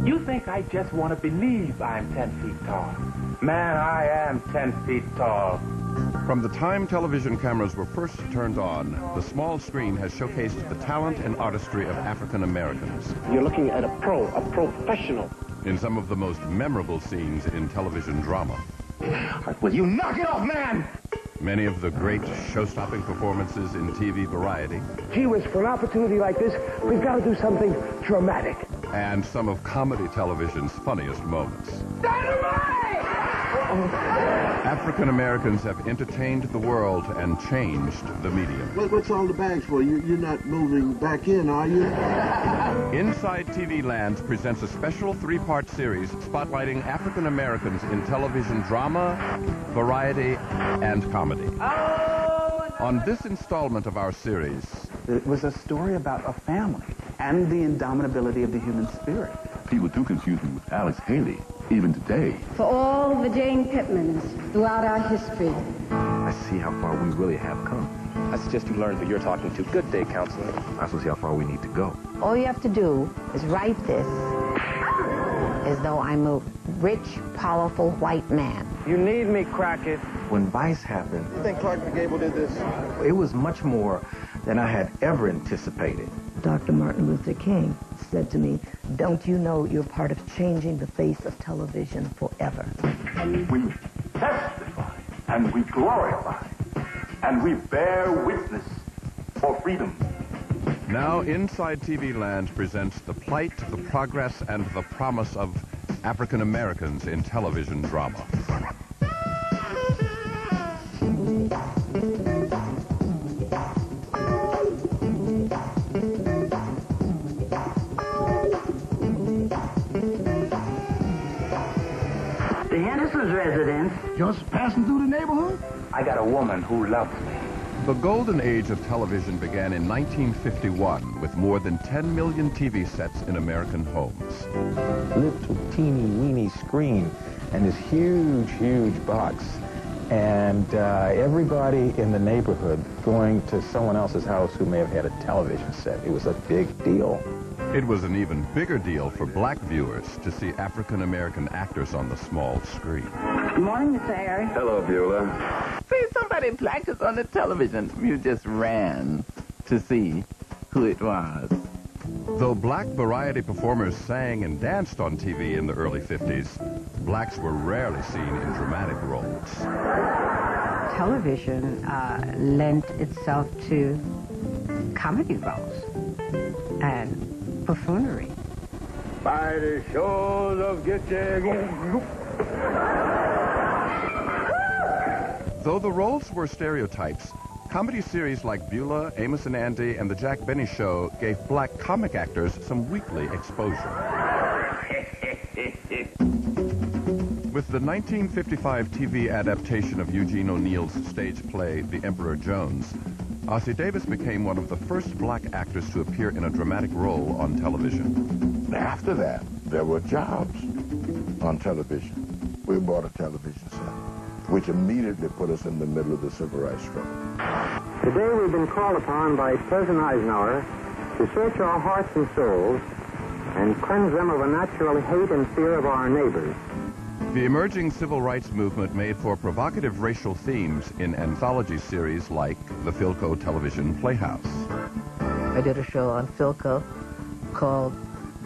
You think I just want to believe I'm 10 feet tall? Man, I am 10 feet tall. From the time television cameras were first turned on, the small screen has showcased the talent and artistry of African Americans. You're looking at a professional. In some of the most memorable scenes in television drama. Will you knock it off, man? Many of the great show-stopping performances in TV variety. Gee whiz, for an opportunity like this, we've got to do something dramatic. And some of comedy television's funniest moments. Dynamite! African Americans have entertained the world and changed the medium. What's all the bags for? You're not moving back in, are you? Inside TV Land presents a special 3-part series spotlighting African Americans in television drama, variety, and comedy. On this installment of our series, it was a story about a family and the indomitability of the human spirit. People do confuse me with Alex Haley, even today. For all the Jane Pittmans throughout our history. I see how far we really have come. I suggest you learn who you're talking to. Good day, counselor. I also see how far we need to go. All you have to do is write this as though I'm a rich, powerful white man. You need me, Crockett. When Vice happened, You think Clark McGable did this? it was much more than I had ever anticipated. Dr. Martin Luther King said to me, don't you know you're part of changing the face of television forever? We testify, and we glorify, and we bear witness for freedom. now Inside TV Land presents the plight, the progress, and the promise of African Americans in television drama. The Henderson's residence. Just passing through the neighborhood? I got a woman who loves me. The golden age of television began in 1951 with more than 10 million TV sets in American homes. Little teeny weeny screen and this huge box. And everybody in the neighborhood going to someone else's house who may have had a television set. It was a big deal. It was an even bigger deal for black viewers to see African American actors on the small screen. Good morning, Miss Ayers. Hello, Beulah. See somebody black is on the television. You just ran to see who it was. Though black variety performers sang and danced on TV in the early 50s, blacks were rarely seen in dramatic roles. Television lent itself to comedy roles and buffoonery. By the shores of Gitche. Though the roles were stereotypes, comedy series like Beulah, Amos and Andy, and The Jack Benny Show gave black comic actors some weekly exposure. With the 1955 TV adaptation of Eugene O'Neill's stage play, The Emperor Jones, Ossie Davis became one of the first black actors to appear in a dramatic role on television. After that, there were jobs on television. We bought a television set, which immediately put us in the middle of the civil rights struggle. Today we've been called upon by President Eisenhower to search our hearts and souls and cleanse them of a natural hate and fear of our neighbors. The emerging civil rights movement made for provocative racial themes in anthology series like the Philco television Playhouse. I did a show on Philco called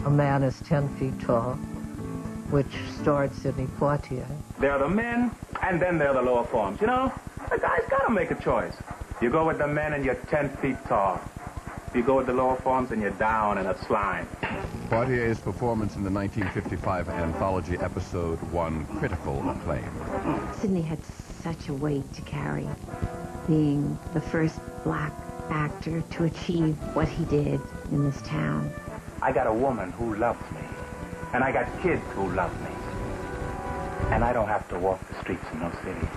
A Man is 10 Feet Tall, which starred Sidney Poitier. There are the men, and then there are the lower forms. You know, the guy's got to make a choice. You go with the men and you're 10 feet tall. You go with the lower forms and you're down in a slime. Poitier's performance in the 1955 anthology episode won critical acclaim. Sidney had such a weight to carry, being the first black actor to achieve what he did in this town. I got a woman who loves me, and I got kids who love me. And I don't have to walk the streets of no city.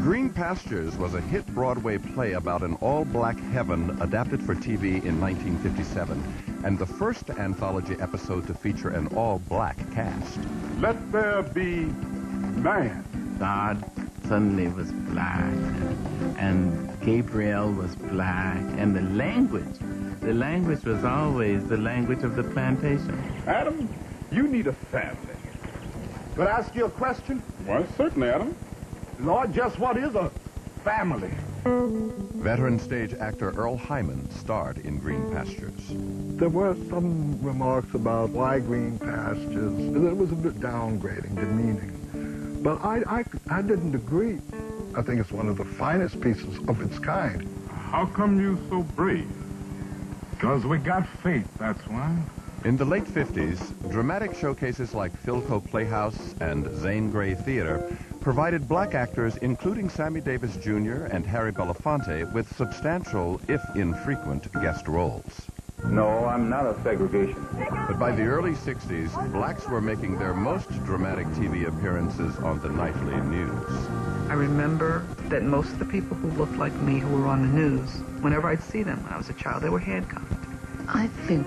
Green Pastures was a hit Broadway play about an all-black heaven adapted for TV in 1957, and the first anthology episode to feature an all-black cast. Let there be man. God suddenly was black, and Gabriel was black, and the language was always the language of the plantation. Adam, You need a family. Could I ask you a question? Well, certainly, Adam. Lord, just what is a family? Veteran stage actor Earl Hyman starred in Green Pastures. There were some remarks about why Green Pastures. It was a bit downgrading, demeaning. But I didn't agree. I think it's one of the finest pieces of its kind. How come you so brave? Because we got faith, that's why. In the late 50s, dramatic showcases like Philco Playhouse and Zane Grey Theater provided black actors, including Sammy Davis Jr. and Harry Belafonte, with substantial, if infrequent, guest roles. No, I'm not a segregationist. But by the early 60s, blacks were making their most dramatic TV appearances on the nightly news. I remember that most of the people who looked like me who were on the news, whenever I'd see them when I was a child, they were handcuffed. I think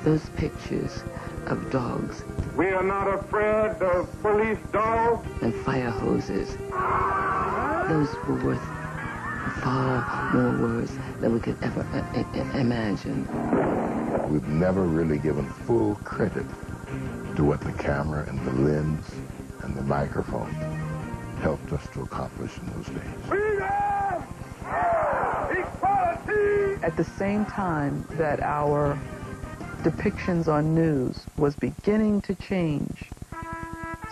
those pictures of dogs. We are not afraid of police dogs. And fire hoses. Those were worth far more words than we could ever imagine. We've never really given full credit to what the camera and the lens and the microphone helped us to accomplish in those days. Freedom! Equality! At the same time that our depictions on news was beginning to change,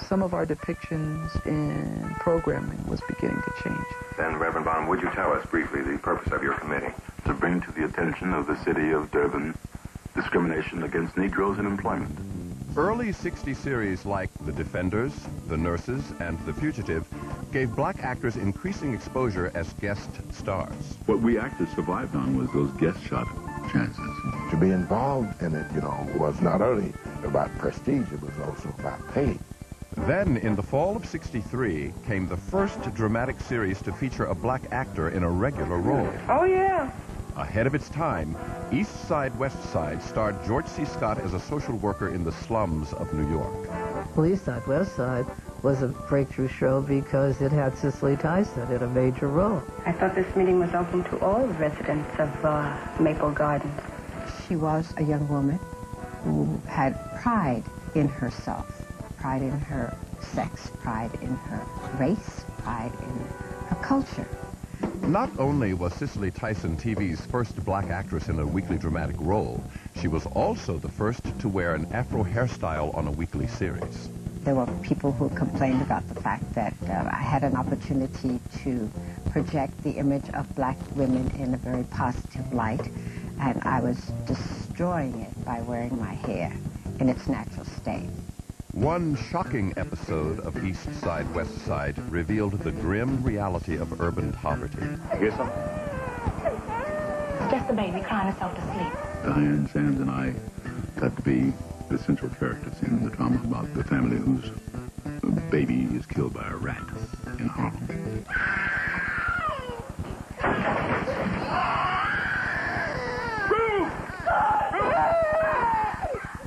some of our depictions in programming was beginning to change. Then, Reverend Bonham, would you tell us briefly the purpose of your committee? To bring to the attention of the city of Durban discrimination against Negroes in employment. Early 60s series like The Defenders, The Nurses, and The Fugitive gave black actors increasing exposure as guest stars. What we actors survived on was those guest shot chances. To be involved in it, was not only about prestige, it was also about pay. Then, in the fall of '63, came the first dramatic series to feature a black actor in a regular role. Oh, yeah. Ahead of its time, East Side, West Side starred George C. Scott as a social worker in the slums of New York. Well, East Side, West Side was a breakthrough show because it had Cicely Tyson in a major role. I thought this meeting was open to all residents of Maple Gardens. She was a young woman who had pride in herself, pride in her sex, pride in her race, pride in her culture. Not only was Cicely Tyson TV's first black actress in a weekly dramatic role, she was also the first to wear an Afro hairstyle on a weekly series. There were people who complained about the fact that I had an opportunity to project the image of black women in a very positive light, and I was destroying it by wearing my hair in its natural state. One shocking episode of East Side, West Side revealed the grim reality of urban poverty. Here's some. Just the baby crying herself to sleep. Diane Sands and I got to be the central characters in the drama about the family whose baby is killed by a rat in Harlem.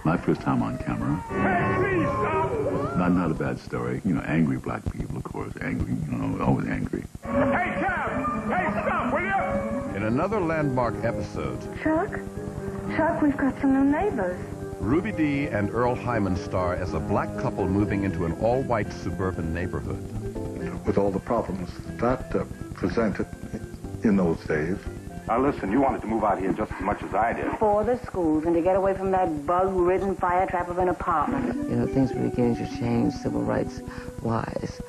My first time on camera. Not a bad story. Angry black people, of course. Angry, always angry. Hey, Cab! Hey, stop, will you? In another landmark episode, Chuck, we've got some new neighbors. Ruby Dee and Earl Hyman star as a black couple moving into an all-white suburban neighborhood. With all the problems that presented in those days. Now listen, you wanted to move out here just as much as I did. For the schools and to get away from that bug-ridden fire trap of an apartment. Things were beginning to change civil rights-wise.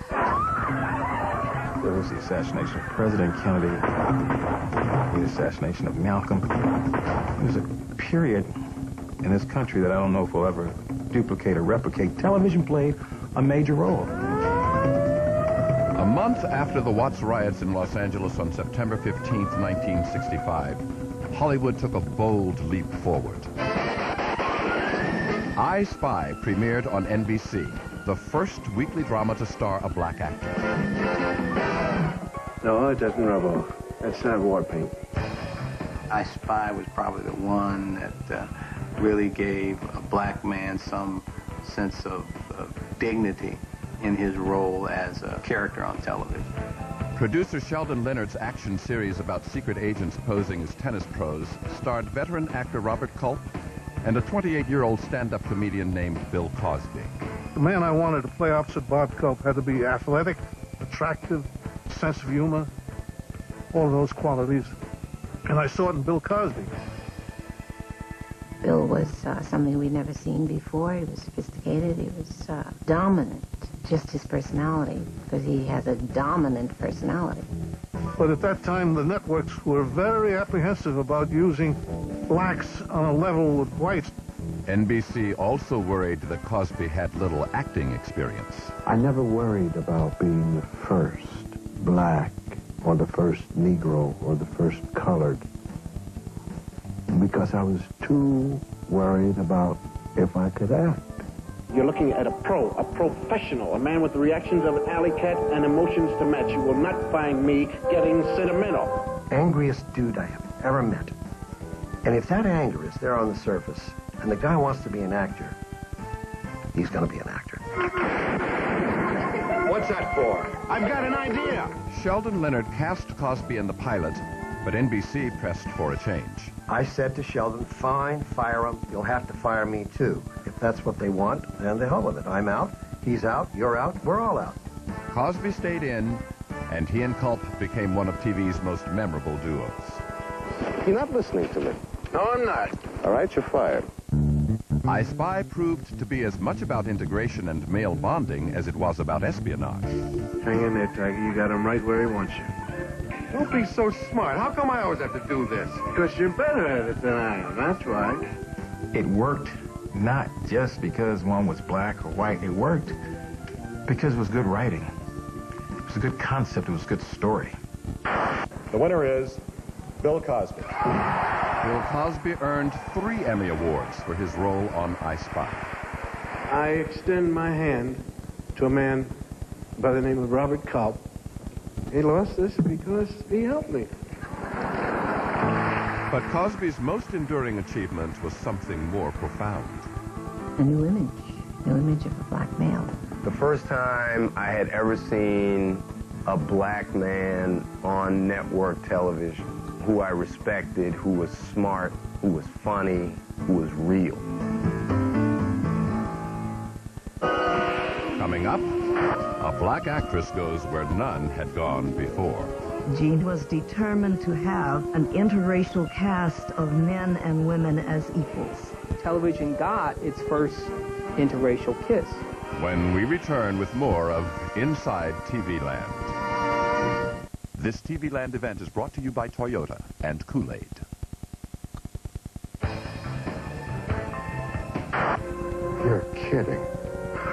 There was the assassination of President Kennedy, the assassination of Malcolm. There's a period in this country that I don't know if we'll ever duplicate or replicate. Television played a major role. A month after the Watts riots in Los Angeles on September 15th, 1965, Hollywood took a bold leap forward. I Spy premiered on NBC, the first weekly drama to star a black actor. No, it doesn't rub off. That's not war paint. I Spy was probably the one that really gave a black man some sense of dignity in his role as a character on television. Producer Sheldon Leonard's action series about secret agents posing as tennis pros starred veteran actor Robert Culp and a 28-year-old stand-up comedian named Bill Cosby. The man I wanted to play opposite Bob Culp had to be athletic, attractive, sense of humor, all of those qualities. And I saw it in Bill Cosby. Bill was something we'd never seen before. He was sophisticated. He was dominant. Just his personality, because he has a dominant personality. But at that time, the networks were very apprehensive about using blacks on a level with whites. NBC also worried that Cosby had little acting experience. I never worried about being the first black or the first Negro or the first colored, because I was too worried about if I could act. You're looking at a professional, a man with the reactions of an alley cat and emotions to match. You will not find me getting sentimental. Angriest dude I have ever met. And if that anger is there on the surface, and the guy wants to be an actor, he's going to be an actor. What's that for? I've got an idea. Sheldon Leonard cast Cosby in the pilot, but NBC pressed for a change. I said to Sheldon, fine, fire him. You'll have to fire me, too. If that's what they want, then the hell with it. I'm out, he's out, you're out, we're all out. Cosby stayed in, and he and Culp became one of TV's most memorable duos. You're not listening to me. No, I'm not. All right, you're fired. I Spy proved to be as much about integration and male bonding as it was about espionage. Hang in there, Tiger. You got him right where he wants you. Don't be so smart. How come I always have to do this? Because you're better at it than I am. That's why. It worked not just because one was black or white. It worked because it was good writing. It was a good concept. It was a good story. The winner is Bill Cosby. Bill Cosby earned 3 Emmy Awards for his role on I Spy. I extend my hand to a man by the name of Robert Culp. He lost this because he helped me. But Cosby's most enduring achievement was something more profound. A new image of a black male. The first time I had ever seen a black man on network television who I respected, who was smart, who was funny, who was real. Coming up, a black actress goes where none had gone before. Gene was determined to have an interracial cast of men and women as equals. Television got its first interracial kiss. When we return with more of Inside TV Land. This TV Land event is brought to you by Toyota and Kool-Aid. You're kidding.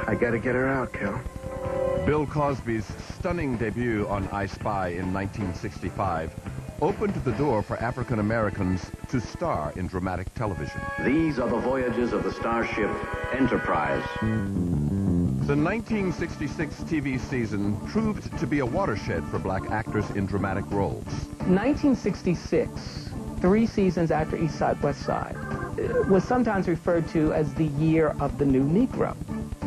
I gotta get her out, Cal. Bill Cosby's stunning debut on I Spy in 1965 opened the door for African Americans to star in dramatic television. These are the voyages of the starship Enterprise. The 1966 TV season proved to be a watershed for black actors in dramatic roles. 1966, 3 seasons after East Side, West Side, was sometimes referred to as the year of the new Negro.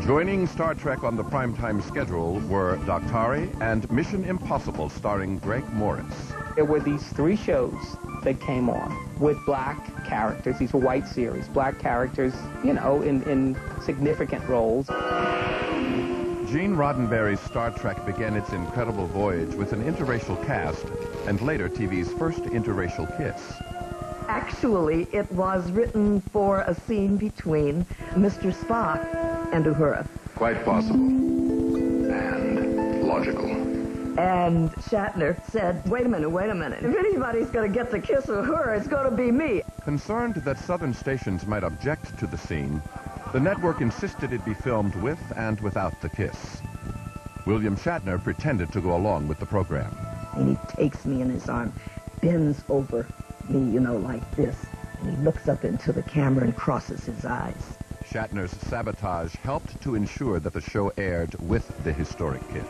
Joining Star Trek on the primetime schedule were Doctari and Mission Impossible starring Greg Morris. There were these 3 shows that came on with black characters. These were white series, black characters, you know, in significant roles. Gene Roddenberry's Star Trek began its incredible voyage with an interracial cast and later TV's first interracial kiss. Actually, it was written for a scene between Mr. Spock and Uhura. Quite possible. And logical. And Shatner said, wait a minute. If anybody's going to get to kiss Uhura, it's going to be me. Concerned that Southern stations might object to the scene, the network insisted it be filmed with and without the kiss. William Shatner pretended to go along with the program. And he takes me in his arm, bends over me, you know, like this. And he looks up into the camera and crosses his eyes. Shatner's sabotage helped to ensure that the show aired with the historic kiss.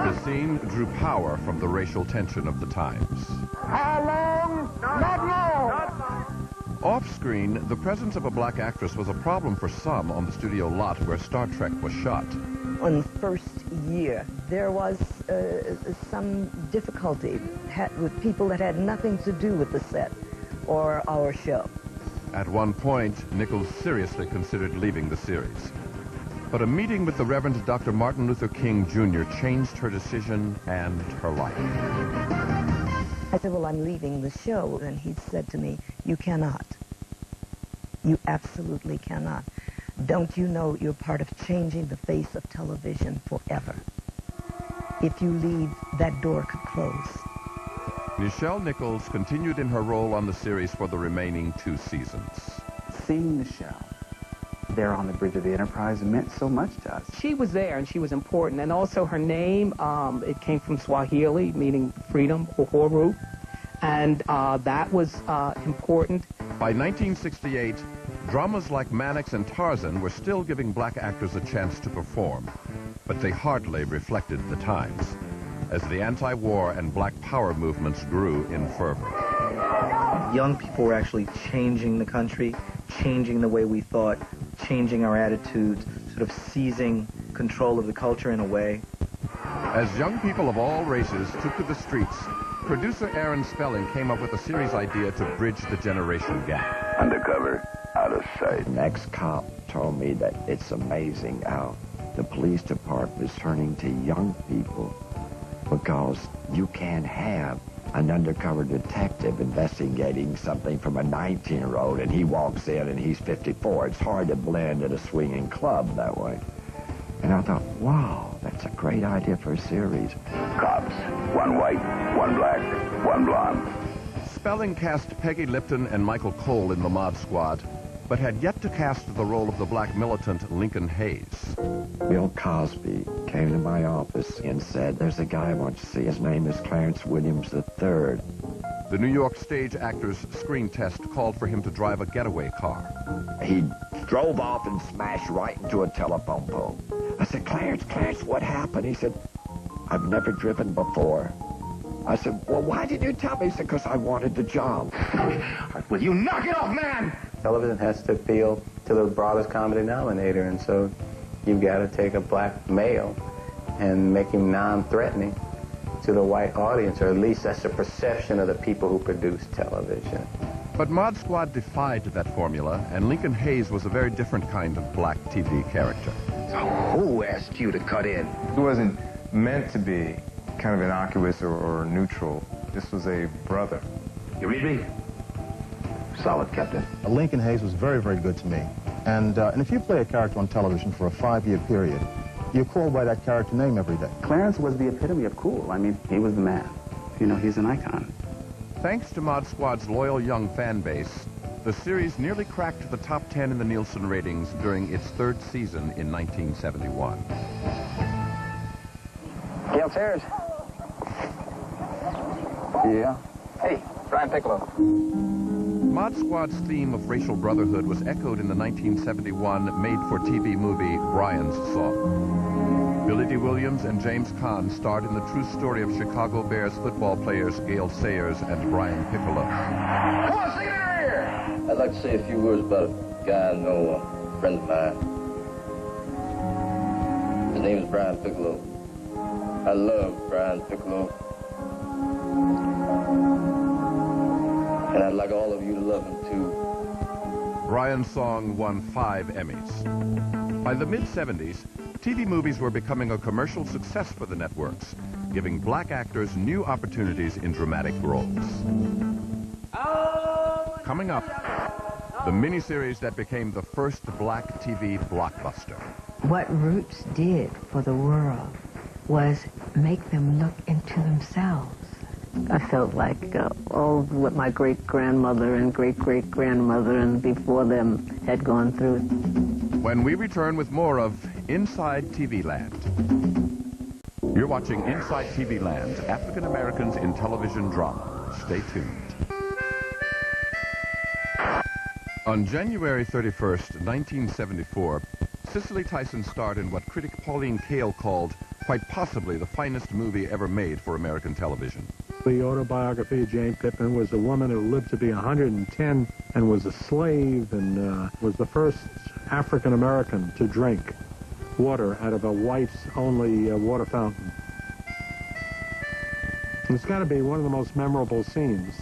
The scene drew power from the racial tension of the times. How long? Not long! Off-screen, the presence of a black actress was a problem for some on the studio lot where Star Trek was shot. When first year, there was some difficulty with people that had nothing to do with the set or our show. At one point, Nichols seriously considered leaving the series. But a meeting with the Reverend Dr. Martin Luther King Jr. changed her decision and her life. I said, well, I'm leaving the show. And he said to me, you cannot. You absolutely cannot. Don't you know you're part of changing the face of television forever? If you leave, that door could close. Nichelle Nichols continued in her role on the series for the remaining 2 seasons. Seeing Nichelle there on the bridge of the Enterprise meant so much to us. She was there, and she was important. And also her name, it came from Swahili, meaning freedom, uhuru. And that was important. By 1968, dramas like Mannix and Tarzan were still giving black actors a chance to perform, but they hardly reflected the times, as the anti-war and black power movements grew in fervor. Young people were actually changing the country, changing the way we thought, changing our attitudes, sort of seizing control of the culture in a way. As young people of all races took to the streets, producer Aaron Spelling came up with a series idea to bridge the generation gap. Undercover, out of sight. An ex-cop told me that it's amazing how the police department is turning to young people, because you can't have an undercover detective investigating something from a 19-year-old and he walks in and he's 54. It's hard to blend at a swinging club that way. And I thought, wow, that's a great idea for a series. Cops, one white, one black, one blonde. Spelling cast Peggy Lipton and Michael Cole in the Mod Squad, but had yet to cast the role of the black militant Lincoln Hayes. Bill Cosby came to my office and said, there's a guy I want to see. His name is Clarence Williams III. The New York Stage Actors Screen Test called for him to drive a getaway car. He drove off and smashed right into a telephone pole. I said, Clarence, what happened? He said, I've never driven before. I said, well, why did you tell me? He said, because I wanted the job. Will you knock it off, man? Television has to appeal to the broadest common denominator, and so you've got to take a black male and make him non-threatening to the white audience, or at least that's the perception of the people who produce television. But Mod Squad defied that formula, and Lincoln Hayes was a very different kind of black TV character. So who asked you to cut in? It wasn't meant to be kind of innocuous or neutral. This was a brother. You read me? Solid, Captain. Lincoln Hayes was very, very good to me. And if you play a character on television for a 5-year period, you're called by that character name every day. Clarence was the epitome of cool. I mean, he was the man. You know, he's an icon. Thanks to Mod Squad's loyal young fan base, the series nearly cracked the top 10 in the Nielsen ratings during its 3rd season in 1971. Gail Sayers. Yeah. Hey, Brian Piccolo. Mod Squad's theme of racial brotherhood was echoed in the 1971 made-for-TV movie Brian's Song. Billy D. Williams and James Caan starred in the true story of Chicago Bears football players Gail Sayers and Brian Piccolo. Come on, sing it in here! I'd like to say a few words about a guy I know, a friend of mine. His name is Brian Piccolo. I love Brian Piccolo. And I'd like all of you to love him, too. Brian's Song won 5 Emmys. By the mid-70s, TV movies were becoming a commercial success for the networks, giving black actors new opportunities in dramatic roles. Coming up, the miniseries that became the first black TV blockbuster. What Roots did for the world was make them look into themselves. I felt like all what my great-grandmother and great-great-grandmother and before them had gone through. When we return with more of Inside TV Land. You're watching Inside TV Land, African Americans in Television Drama. Stay tuned. On January 31st, 1974, Cicely Tyson starred in what critic Pauline Kael called quite possibly the finest movie ever made for American television. The autobiography of Jane Pittman was a woman who lived to be 110 and was a slave and was the first African-American to drink. water out of a whites-only water fountain. It's got to be one of the most memorable scenes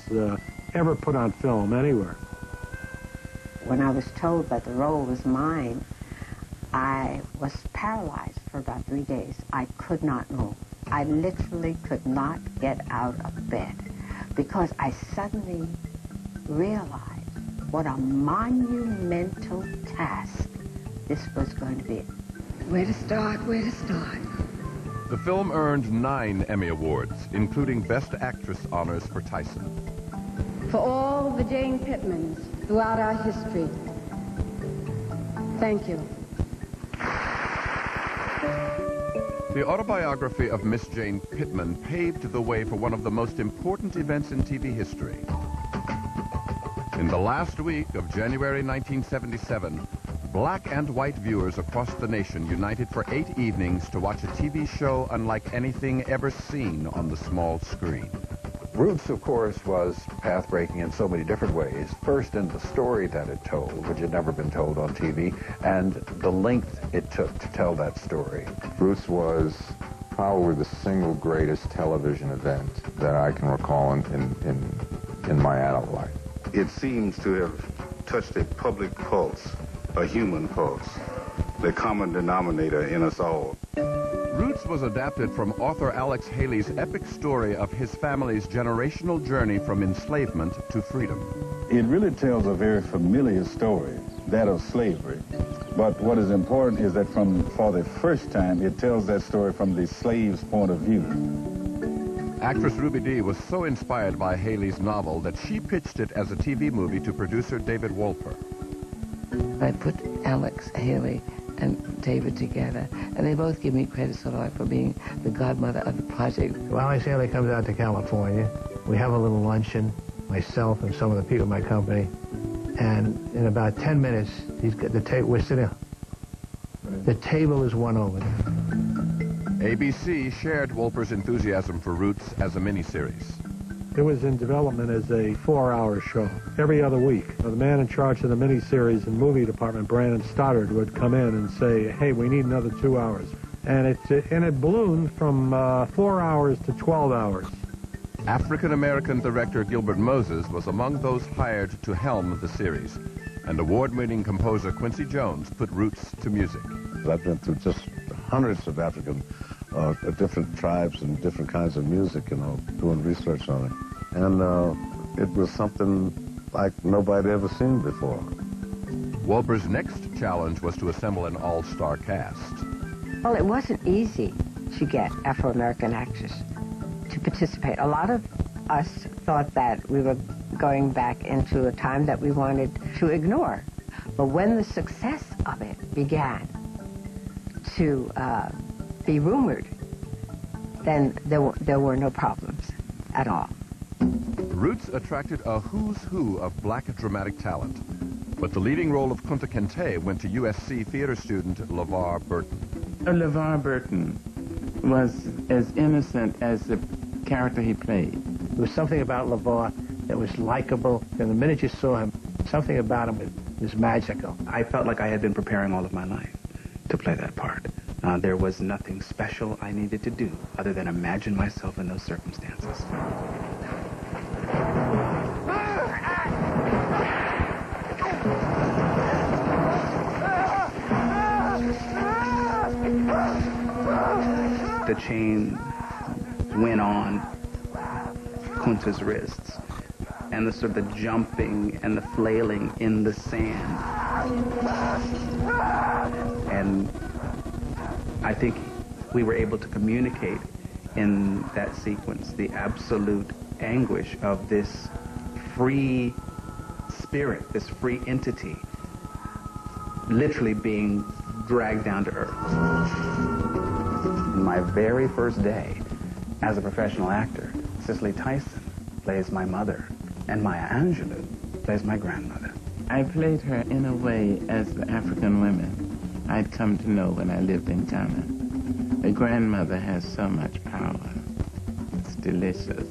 ever put on film anywhere. When I was told that the role was mine, I was paralyzed for about 3 days. I could not move. I literally could not get out of bed because I suddenly realized what a monumental task this was going to be. Where to start, where to start? The film earned 9 Emmy Awards, including Best Actress honors for Tyson. For all the Jane Pittmans throughout our history, thank you. The autobiography of Miss Jane Pittman paved the way for one of the most important events in TV history. In the last week of January 1977, black and white viewers across the nation united for 8 evenings to watch a TV show unlike anything ever seen on the small screen. Roots, of course, was path-breaking in so many different ways. First, in the story that it told, which had never been told on TV, and the length it took to tell that story. Roots was probably the single greatest television event that I can recall in my adult life. It seems to have touched a public pulse, a human pulse, the common denominator in us all. Roots was adapted from author Alex Haley's epic story of his family's generational journey from enslavement to freedom. It really tells a very familiar story, that of slavery. But what is important is that for the first time, it tells that story from the slave's point of view. Actress Ruby Dee was so inspired by Haley's novel that she pitched it as a TV movie to producer David Wolper. I put Alex Haley and David together, and they both give me credit sort of like for being the godmother of the project. Well, Alex Haley comes out to California. We have a little luncheon, myself and some of the people in my company, and in about 10 minutes, he's got the table. We're sitting. The table is won over. ABC shared Wolper's enthusiasm for Roots as a miniseries. It was in development as a 4-hour show every other week. The man in charge of the miniseries and movie department, Brandon Stoddard, would come in and say, hey, we need another 2 hours. And it ballooned from 4 hours to 12 hours. African-American director Gilbert Moses was among those hired to helm the series, and award-winning composer Quincy Jones put Roots to music. I've been through just hundreds of different tribes and different kinds of music, doing research on it. And it was something like nobody ever seen before. Wolper's next challenge was to assemble an all-star cast. Well, it wasn't easy to get Afro-American actors to participate. A lot of us thought that we were going back into a time that we wanted to ignore. But when the success of it began to be rumored, then there were no problems at all. Roots attracted a who's who of black dramatic talent, but the leading role of Kunta Kinte went to USC theater student LeVar Burton. LeVar Burton was as innocent as the character he played. There was something about LeVar that was likable, and the minute you saw him, something about him was magical. I felt like I had been preparing all of my life to play that part. There was nothing special I needed to do other than imagine myself in those circumstances. The chain went on Kunta's wrists, and the sort of the jumping and the flailing in the sand. And I think we were able to communicate in that sequence the absolute anguish of this free spirit, this free entity, literally being dragged down to earth. My very first day as a professional actor, Cicely Tyson plays my mother, and Maya Angelou plays my grandmother. I played her in a way as the African women I'd come to know when I lived in Ghana. A grandmother has so much power. It's delicious.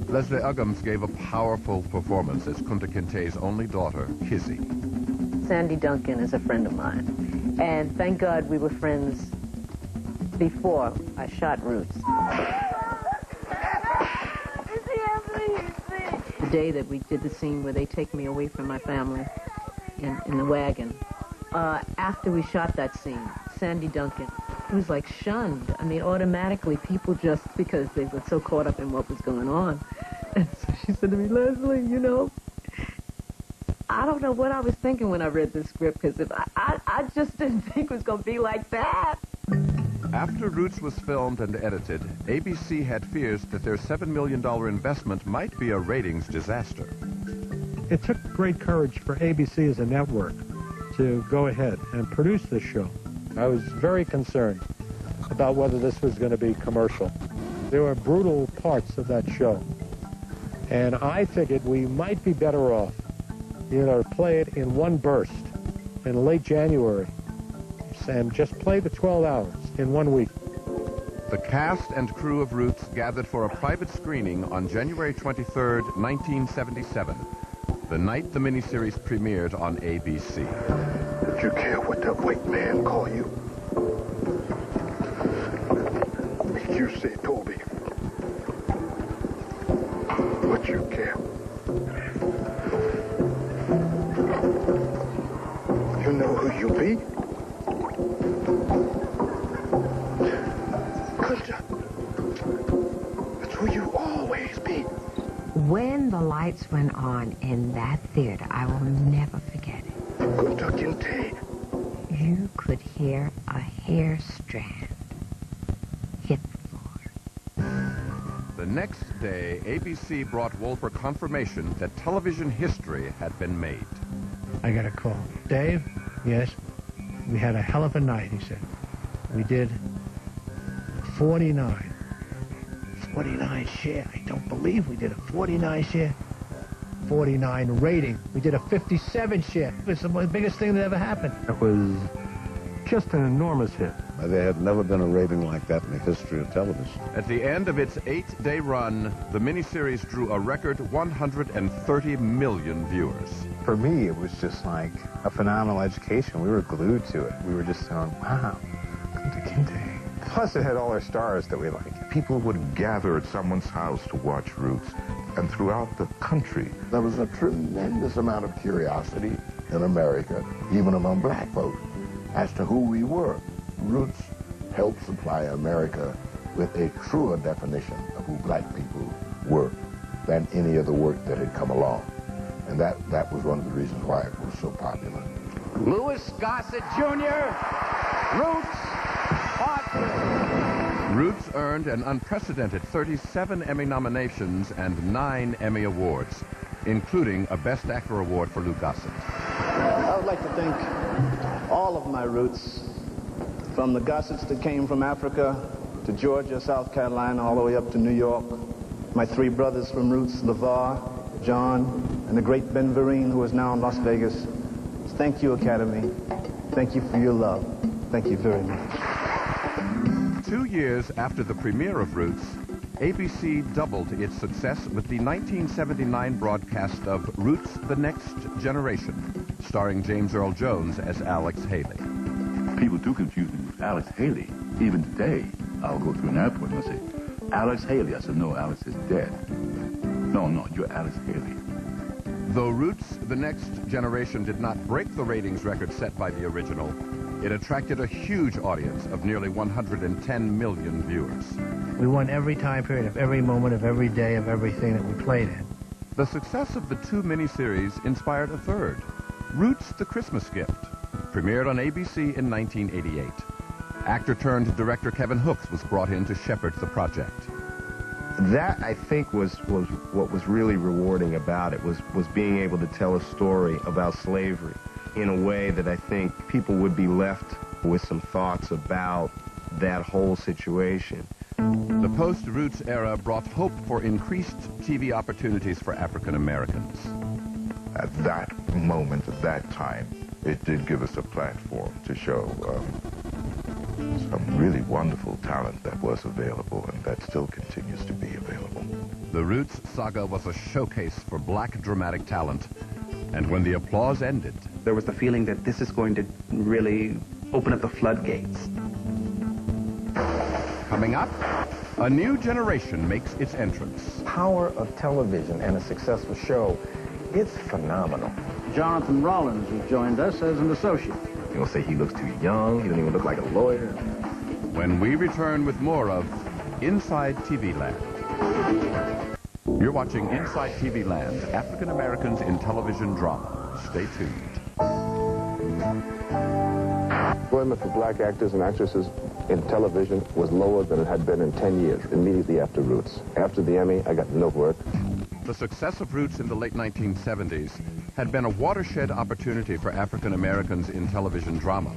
Leslie Uggams gave a powerful performance as Kunta Kinte's only daughter, Kizzy. Sandy Duncan is a friend of mine. And thank God we were friends before I shot Roots. The day that we did the scene where they take me away from my family in the wagon, after we shot that scene, Sandy Duncan, it was like shunned. I mean, automatically people just, because they were so caught up in what was going on. And so she said to me, Leslie, you know, I don't know what I was thinking when I read this script, because if I just didn't think it was going to be like that. After Roots was filmed and edited, ABC had fears that their $7 million investment might be a ratings disaster. It took great courage for ABC as a network to go ahead and produce this show. I was very concerned about whether this was going to be commercial. There were brutal parts of that show, and I figured we might be better off, you know, to play it in one burst in late January and just play the 12 hours in 1 week. The cast and crew of Roots gathered for a private screening on January 23rd, 1977, the night the miniseries premiered on ABC. Don't you care what that white man call you? Make you say Toby. What you care? You know who you be? That's who you always be. When the lights went on in that theater, I will never forget it. Kentucky Tea. You could hear a hair strand hit the floor. The next day, ABC brought Wolper confirmation that television history had been made. I got a call. Dave? Yes? We had a hell of a night, he said. We did 49 share. I don't believe we did a 49 share. 49 rating. We did a 57 share. It was the biggest thing that ever happened. It was just an enormous hit. There had never been a rating like that in the history of television. At the end of its 8-day run, the miniseries drew a record 130 million viewers. For me, it was just like a phenomenal education. We were glued to it. We were just going, wow, Kunta Kinte. Plus, it had all our stars that we liked. People would gather at someone's house to watch Roots, and throughout the country. There was a tremendous amount of curiosity in America, even among black folks, as to who we were. Roots helped supply America with a truer definition of who black people were than any other work that had come along. And that was one of the reasons why it was so popular. Louis Gossett Jr., Roots, Roots earned an unprecedented 37 Emmy nominations and 9 Emmy Awards, including a Best Actor award for Lou Gossett. I would like to thank all of my Roots, from the Gossetts that came from Africa to Georgia, South Carolina, all the way up to New York. My 3 brothers from Roots, LeVar, John, and the great Ben Vereen, who is now in Las Vegas. Thank you, Academy. Thank you for your love. Thank you very much. 2 years after the premiere of Roots, ABC doubled its success with the 1979 broadcast of Roots: The Next Generation, starring James Earl Jones as Alex Haley. People do confuse me with Alex Haley. Even today, I'll go through an airport and they'll say, Alex Haley. I said, no, Alex is dead. No, you're Alex Haley. Though Roots: The Next Generation did not break the ratings record set by the original, it attracted a huge audience of nearly 110 million viewers. We won every time period of every moment of every day of everything that we played in. The success of the 2 miniseries inspired a third, Roots: The Christmas Gift, premiered on ABC in 1988. Actor-turned-director Kevin Hooks was brought in to shepherd the project. That, I think, was what was really rewarding about it, was being able to tell a story about slavery in a way that I think people would be left with some thoughts about that whole situation. The post-Roots era brought hope for increased TV opportunities for African Americans. At that moment, at that time, it did give us a platform to show some really wonderful talent that was available and that still continues to be available. The Roots saga was a showcase for black dramatic talent, and when the applause ended, there was the feeling that this is going to really open up the floodgates. Coming up, a new generation makes its entrance. Power of television and a successful show, it's phenomenal. Jonathan Rollins has joined us as an associate. You'll say he looks too young, he doesn't even look like a lawyer. When we return with more of Inside TV Land. You're watching Inside TV Land, African Americans in Television Drama. Stay tuned. Employment for black actors and actresses in television was lower than it had been in 10 years, immediately after Roots. After the Emmy, I got no work. The success of Roots in the late 1970s had been a watershed opportunity for African Americans in television drama.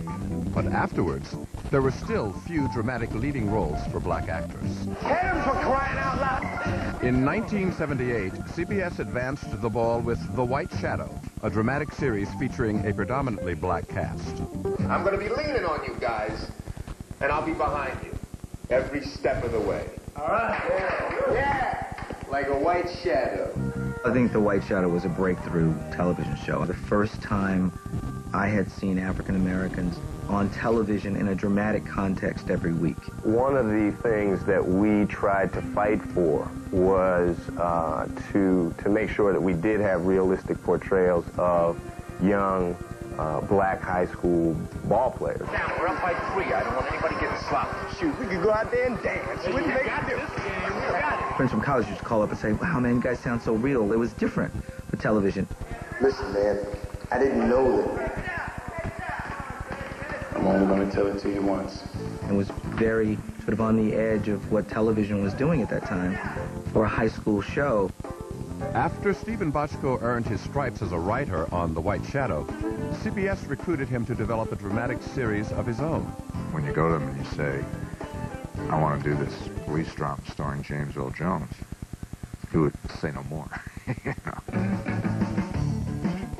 But afterwards, there were still few dramatic leading roles for black actors. Hit him for crying out loud! In 1978, CBS advanced the ball with The White Shadow, a dramatic series featuring a predominantly black cast. I'm going to be leaning on you guys, and I'll be behind you every step of the way. All right. Yeah. Like a white shadow. I think The White Shadow was a breakthrough television show. The first time I had seen African Americans on television in a dramatic context every week. One of the things that we tried to fight for was to make sure that we did have realistic portrayals of young black high school ball players. Now, we're up by 3. I don't want anybody getting sloppy. Shoot, we could go out there and dance. Wouldn't make a difference. Friends from college used to call up and say, wow, man, you guys sound so real. It was different for television. Listen, man, I didn't know that. I'm only going to tell it to you once. It was very sort of on the edge of what television was doing at that time for a high school show. After Stephen Bochco earned his stripes as a writer on The White Shadow, CBS recruited him to develop a dramatic series of his own. When you go to them and you say, I want to do this police drama starring James Earl Jones, he would say no more. You know?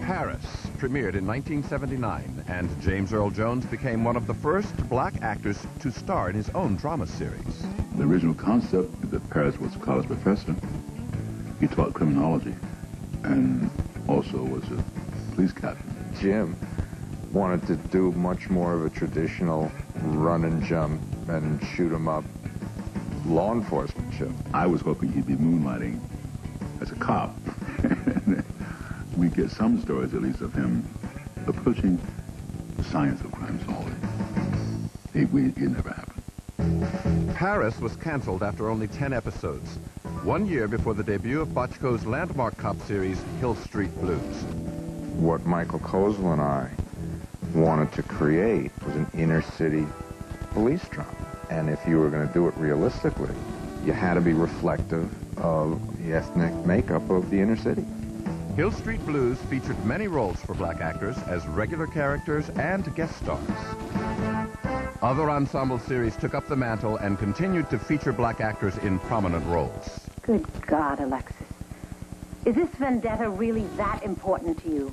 Paris premiered in 1979, and James Earl Jones became one of the first black actors to star in his own drama series. The original concept is that Paris was a college professor. He taught criminology and also was a police captain. Jim wanted to do much more of a traditional run and jump and shoot 'em up law enforcement show. I was hoping he'd be moonlighting as a cop. We get some stories, at least, of him approaching the science of crime solving. It never happened. Paris was canceled after only 10 episodes, 1 year before the debut of Bochco's landmark cop series, Hill Street Blues. What Michael Kozel and I wanted to create was an inner city police drama. And if you were going to do it realistically, you had to be reflective of the ethnic makeup of the inner city. Hill Street Blues featured many roles for black actors as regular characters and guest stars. Other ensemble series took up the mantle and continued to feature black actors in prominent roles. Good God, Alexis. Is this vendetta really that important to you?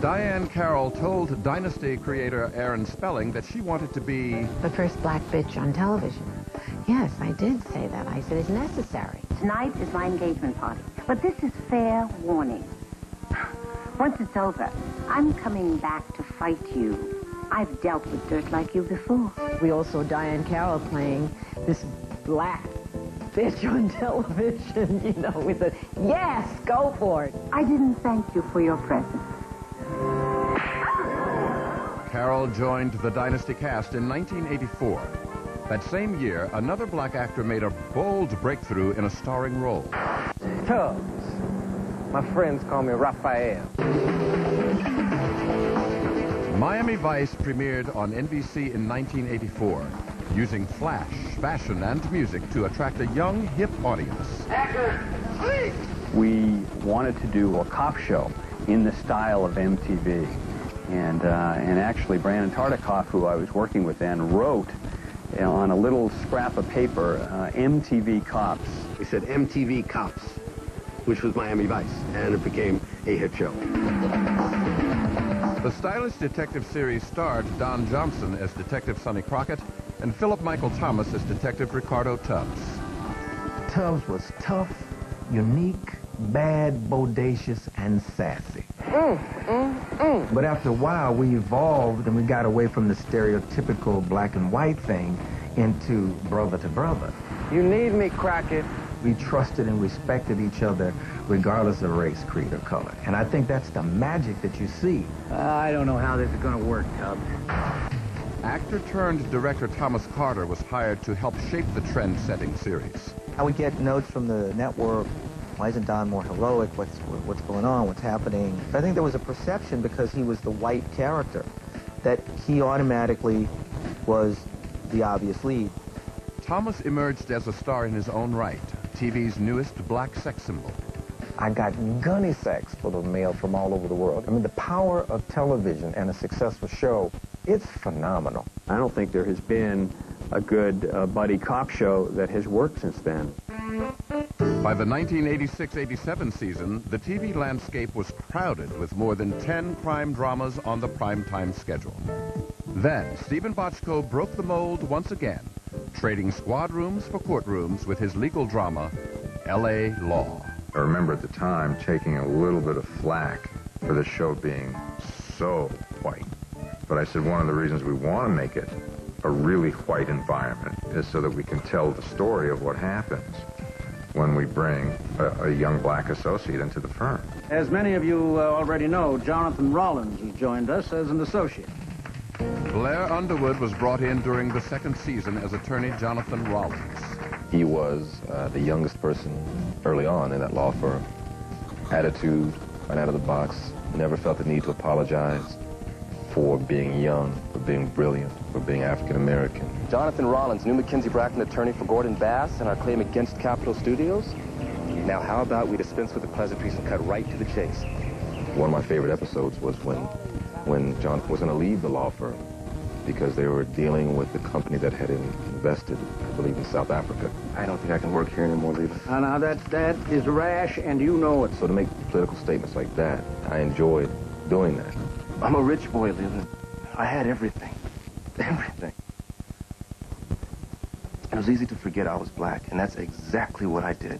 Diane Carroll told Dynasty creator Aaron Spelling that she wanted to be the first black bitch on television. Yes, I did say that. I said it's necessary. Tonight is my engagement party, but this is fair warning. Once it's over, I'm coming back to fight you. I've dealt with dirt like you before. We all saw Diane Carroll playing this black bitch on television, you know, with a, yes, go for it. I didn't thank you for your presence. Carroll joined the Dynasty cast in 1984. That same year, another black actor made a bold breakthrough in a starring role. Tubbs. My friends call me Raphael. Miami Vice premiered on NBC in 1984, using flash, fashion, and music to attract a young, hip audience. We wanted to do a cop show in the style of MTV. And actually, Brandon Tartikoff, who I was working with then, wrote on a little scrap of paper, MTV Cops. We said MTV Cops, which was Miami Vice, and it became a hit show. The stylish detective series starred Don Johnson as Detective Sonny Crockett and Philip Michael Thomas as Detective Ricardo Tubbs. Tubbs was tough, unique, bad, bodacious, and sassy. But after a while, we evolved and we got away from the stereotypical black and white thing into brother to brother. You need me, Crockett. We trusted and respected each other regardless of race, creed, or color. And I think that's the magic that you see. I don't know how this is going to work, Tub. Actor-turned-director Thomas Carter was hired to help shape the trend-setting series. I would get notes from the network. Why isn't Don more heroic? What's going on? What's happening? I think there was a perception, because he was the white character, that he automatically was the obvious lead. Thomas emerged as a star in his own right, TV's newest black sex symbol. I got gunny sex for the mail from all over the world. I mean, the power of television and a successful show, it's phenomenal. I don't think there has been a good buddy cop show that has worked since then. By the 1986-87 season, the TV landscape was crowded with more than 10 crime dramas on the primetime schedule. Then, Stephen Bochco broke the mold once again, trading squad rooms for courtrooms with his legal drama, L.A. Law. I remember at the time taking a little bit of flack for the show being so white. But I said one of the reasons we want to make it a really white environment is so that we can tell the story of what happens when we bring a young black associate into the firm. As many of you already know, Jonathan Rollins has joined us as an associate. Blair Underwood was brought in during the second season as attorney Jonathan Rollins. He was the youngest person early on in that law firm. Attitude, right out of the box, never felt the need to apologize for being young, for being brilliant, for being African-American. Jonathan Rollins, new Mackenzie Bracken attorney for Gordon Bass and our claim against Capitol Studios. Now, how about we dispense with the pleasantries and cut right to the chase? One of my favorite episodes was when Jonathan was going to leave the law firm because they were dealing with the company that had invested, I believe, in South Africa. I don't think I can work here anymore, Lever. Now, that is rash, and you know it. So to make political statements like that, I enjoyed doing that. I'm a rich boy, Leland. I had everything. Everything. It was easy to forget I was black, and that's exactly what I did.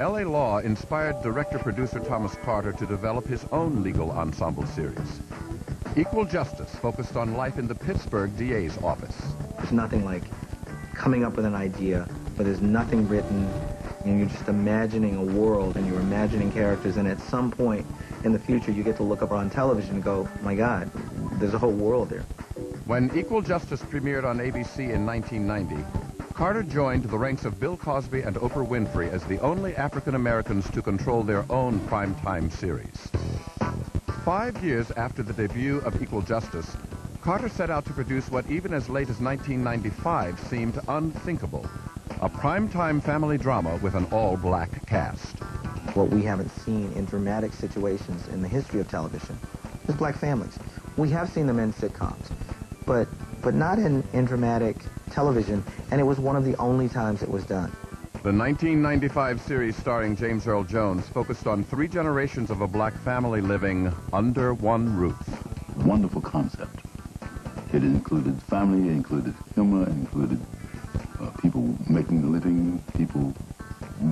L.A. Law inspired director-producer Thomas Carter to develop his own legal ensemble series. Equal Justice focused on life in the Pittsburgh DA's office. There's nothing like coming up with an idea, but there's nothing written, and you're just imagining a world, and you're imagining characters, and at some point in the future, you get to look up on television and go, my God, there's a whole world there. When Equal Justice premiered on ABC in 1990, Carter joined the ranks of Bill Cosby and Oprah Winfrey as the only African Americans to control their own primetime series. 5 years after the debut of Equal Justice, Carter set out to produce what even as late as 1995 seemed unthinkable, a primetime family drama with an all-black cast. What we haven't seen in dramatic situations in the history of television is black families. We have seen them in sitcoms, but not in dramatic television, and it was one of the only times it was done. The 1995 series starring James Earl Jones focused on 3 generations of a black family living under one roof. Wonderful concept. It included family, it included humor, it included people making a living, people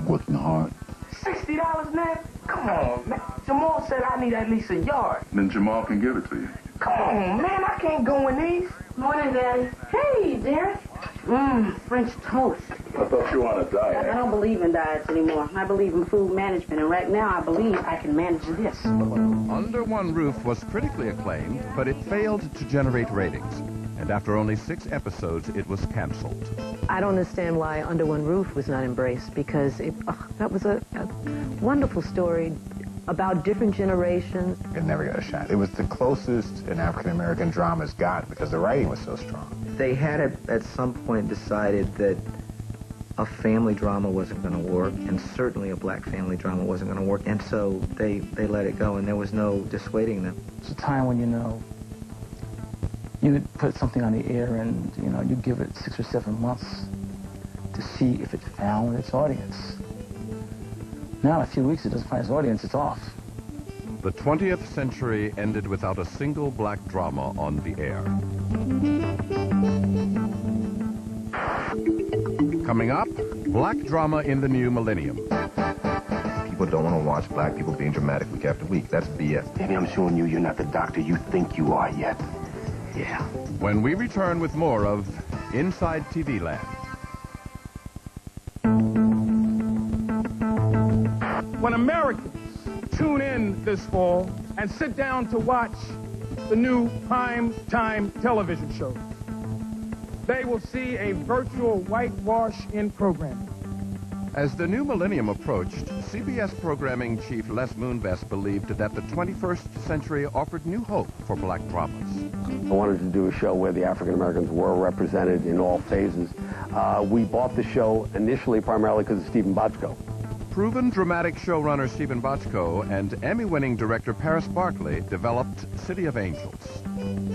working hard. $60, man? Come on, man. Jamal said I need at least a yard. Then Jamal can give it to you. Come on, man. I can't go in these. Morning, Daddy. Hey, Derek. French toast. I thought you were on a diet. I don't believe in diets anymore. I believe in food management, and right now I believe I can manage this. Under One Roof was critically acclaimed, but it failed to generate ratings. And after only 6 episodes, it was canceled. I don't understand why Under One Roof was not embraced, because that was a wonderful story about different generations. It never got a shot. It was the closest an African-American dramas got because the writing was so strong. They had at some point decided that a family drama wasn't going to work, and certainly a black family drama wasn't going to work, and so they let it go, and there was no dissuading them. It's a time when, you put something on the air and, you give it 6 or 7 months to see if it found its audience. Now, in a few weeks, it doesn't find its audience, it's off. The 20th century ended without a single black drama on the air. Coming up, black drama in the new millennium. People people don't want to watch black people being dramatic week after week. That's BS. Maybe I'm showing you you're not the doctor you think you are yet. Yeah. When we return with more of Inside TV Land. When Americans tune in this fall and sit down to watch the new prime time television shows, they will see a virtual whitewash in programming. As the new millennium approached, CBS programming chief Les Moonves believed that the 21st century offered new hope for black dramas. I wanted to do a show where the African Americans were represented in all phases. We bought the show initially primarily because of Stephen Bochco. Proven dramatic showrunner Stephen Bochco and Emmy-winning director Paris Barkley developed City of Angels.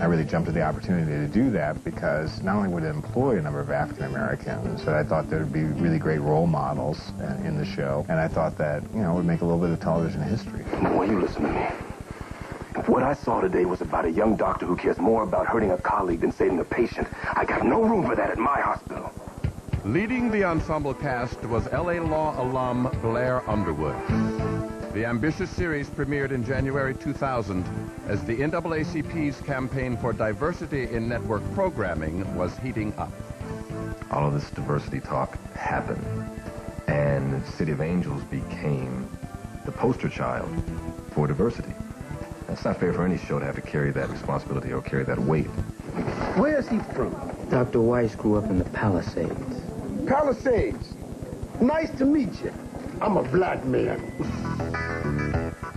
I really jumped at the opportunity to do that because not only would it employ a number of African Americans, but I thought there would be really great role models in the show, and I thought that, you know, it would make a little bit of television history. Boy, you listen to me. If what I saw today was about a young doctor who cares more about hurting a colleague than saving a patient, I got no room for that at my hospital. Leading the ensemble cast was L.A. Law alum Blair Underwood. The ambitious series premiered in January 2000 as the NAACP's campaign for diversity in network programming was heating up. All of this diversity talk happened, and City of Angels became the poster child for diversity. It's not fair for any show to have to carry that responsibility or carry that weight. Where is he from? Dr. Weiss grew up in the Palisades. Palisades. Nice to meet you. I'm a black man.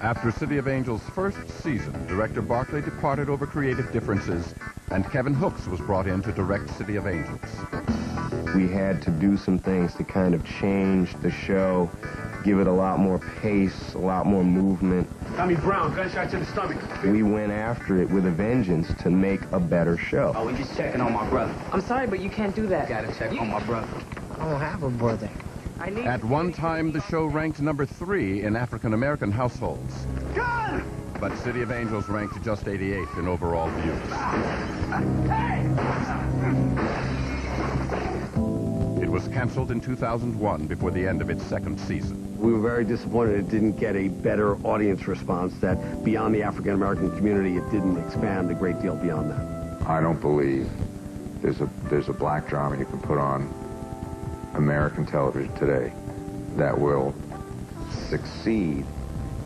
After City of Angels' first season, director Barkley departed over creative differences, and Kevin Hooks was brought in to direct City of Angels. We had to do some things to kind of change the show, give it a lot more pace, a lot more movement. Tommy Brown, gunshot to the stomach. We went after it with a vengeance to make a better show. Oh, we're just checking on my brother. I'm sorry, but you can't do that. Gotta check on my brother. I don't have a brother. At one time, the show ranked number 3 in African-American households. God! But City of Angels ranked just 88th in overall views. It was canceled in 2001 before the end of its second season. We were very disappointed it didn't get a better audience response, that beyond the African American community, it didn't expand a great deal beyond that. I don't believe there's a black drama you can put on American television today that will succeed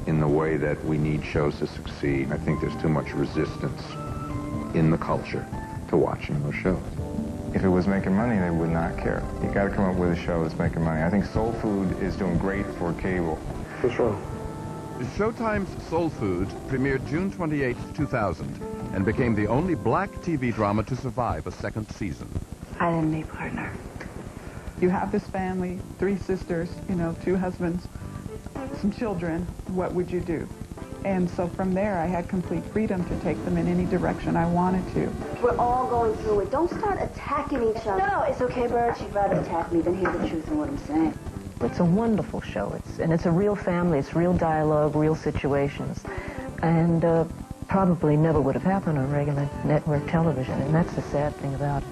in the way that we need shows to succeed. I think there's too much resistance in the culture to watching those shows. If it was making money, they would not care. You got to come up with a show that's making money. I think Soul Food is doing great for cable. What's wrong? Showtime's Soul Food premiered June 28, 2000, and became the only black TV drama to survive a second season. I didn't need a partner. You have this family, 3 sisters, 2 husbands, some children. What would you do? And so from there, I had complete freedom to take them in any direction I wanted to. We're all going through it. Don't start attacking each other. No, it's okay, Bert. You'd rather attack me than hear the truth in what I'm saying. It's a wonderful show. It's a real family. It's real dialogue, real situations. And probably never would have happened on regular network television. And that's the sad thing about it.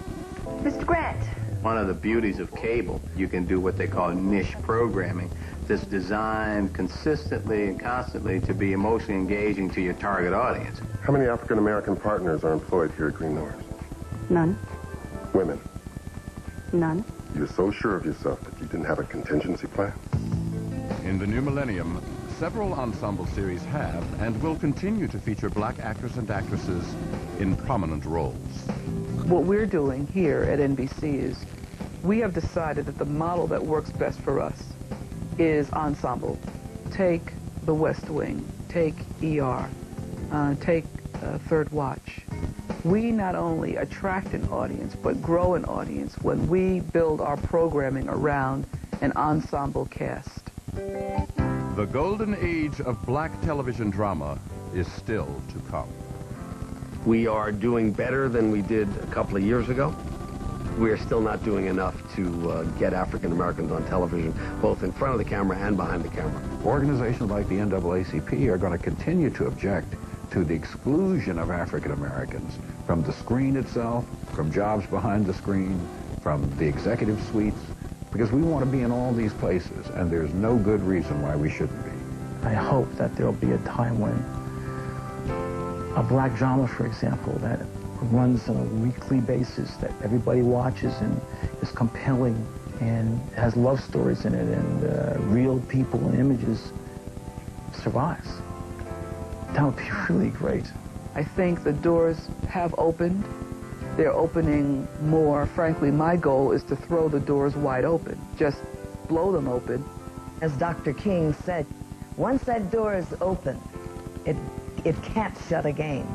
Mr. Grant. One of the beauties of cable, you can do what they call niche programming that's designed consistently and constantly to be emotionally engaging to your target audience. How many African-American partners are employed here at Green Norris? None. Women? None. You're so sure of yourself that you didn't have a contingency plan? In the new millennium, several ensemble series have and will continue to feature black actors and actresses in prominent roles. What we're doing here at NBC is we have decided that the model that works best for us is ensemble. Take The West Wing, take ER, take Third Watch. We not only attract an audience, but grow an audience when we build our programming around an ensemble cast. The golden age of black television drama is still to come. We are doing better than we did a couple of years ago. We are still not doing enough to get African Americans on television, both in front of the camera and behind the camera. Organizations like the NAACP are going to continue to object to the exclusion of African Americans from the screen itself, from jobs behind the screen, from the executive suites, because we want to be in all these places, and there's no good reason why we shouldn't be. I hope that there will be a time when a black drama, for example, that runs on a weekly basis, that everybody watches and is compelling and has love stories in it and real people and images, survives. That would be really great. I think the doors have opened. They're opening more. Frankly, my goal is to throw the doors wide open. Just blow them open. As Dr. King said, once that door is open, it can't shut again.